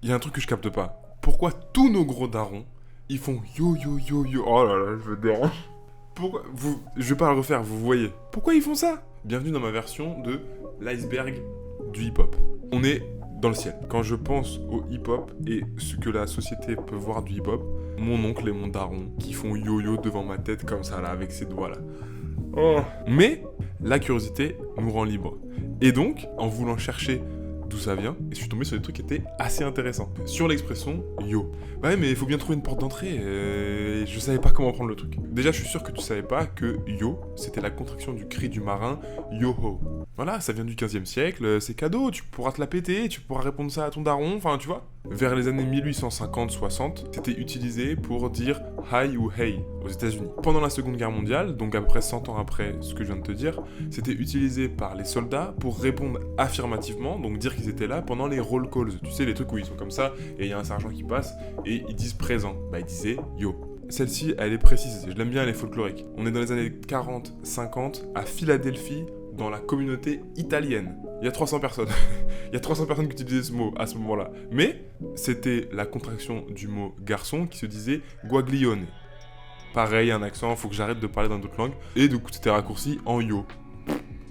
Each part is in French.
il y a un truc que je capte pas. Pourquoi tous nos gros darons, ils font yo yo yo yo. Oh là là, je me dérange. Pourquoi je vais pas le refaire, vous voyez. Pourquoi ils font ça? Bienvenue dans ma version de l'iceberg du hip-hop. On est dans le ciel. Quand je pense au hip-hop et ce que la société peut voir du hip-hop, mon oncle et mon daron qui font yo-yo devant ma tête comme ça là, avec ses doigts là. Oh. Mais la curiosité nous rend libres. Et donc, en voulant chercher d'où ça vient, et je suis tombé sur des trucs qui étaient assez intéressants. Sur l'expression yo. Bah ouais, mais il faut bien trouver une porte d'entrée. Je savais pas comment prendre le truc. Déjà, je suis sûr que tu savais pas que yo, c'était la contraction du cri du marin yo-ho. Voilà, ça vient du 15e siècle, c'est cadeau, tu pourras te la péter, tu pourras répondre ça à ton daron, enfin tu vois. Vers les années 1850-60, c'était utilisé pour dire hi ou hey aux États-Unis. Pendant la Seconde Guerre mondiale, donc à peu près 100 ans après ce que je viens de te dire, c'était utilisé par les soldats pour répondre affirmativement, donc dire qu'ils étaient là pendant les roll calls. Tu sais, les trucs où ils sont comme ça et il y a un sergent qui passe et ils disent présent. Bah ils disaient yo. Celle-ci, elle est précise, je l'aime bien, elle est folklorique. On est dans les années 40-50 à Philadelphie, dans la communauté italienne. Il y a 300 personnes. Il y a 300 personnes qui utilisaient ce mot à ce moment-là. Mais c'était la contraction du mot garçon qui se disait guaglione. Pareil, un accent, faut que j'arrête de parler dans d'autres langues. Et du coup, c'était raccourci en yo.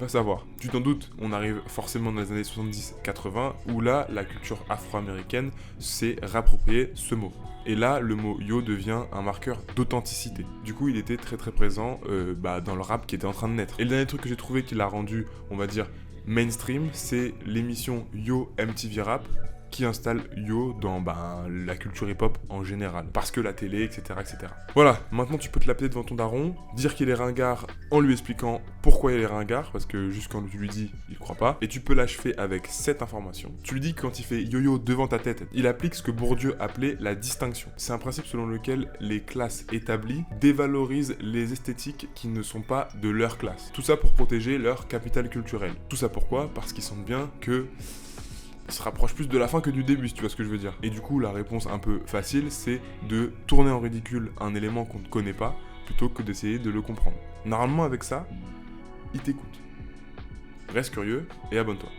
Va savoir. Tu t'en doutes, on arrive forcément dans les années 70-80 où là, la culture afro-américaine s'est réappropriée ce mot. Et là, le mot yo devient un marqueur d'authenticité. Du coup, il était très très présent dans le rap qui était en train de naître. Et le dernier truc que j'ai trouvé qui l'a rendu, on va dire, mainstream, c'est l'émission Yo MTV Rap qui installe yo dans la culture hip-hop en général. Parce que la télé, etc., etc. Voilà, maintenant tu peux te la péter devant ton daron, dire qu'il est ringard en lui expliquant pourquoi il est ringard, parce que juste quand tu lui dis, il croit pas. Et tu peux l'achever avec cette information. Tu lui dis que quand il fait yo-yo devant ta tête, il applique ce que Bourdieu appelait la distinction. C'est un principe selon lequel les classes établies dévalorisent les esthétiques qui ne sont pas de leur classe. Tout ça pour protéger leur capital culturel. Tout ça pourquoi? Parce qu'ils sentent bien que se rapproche plus de la fin que du début, si tu vois ce que je veux dire. Et du coup, la réponse un peu facile, c'est de tourner en ridicule un élément qu'on ne connaît pas, plutôt que d'essayer de le comprendre. Normalement, avec ça, il t'écoute. Reste curieux et abonne-toi.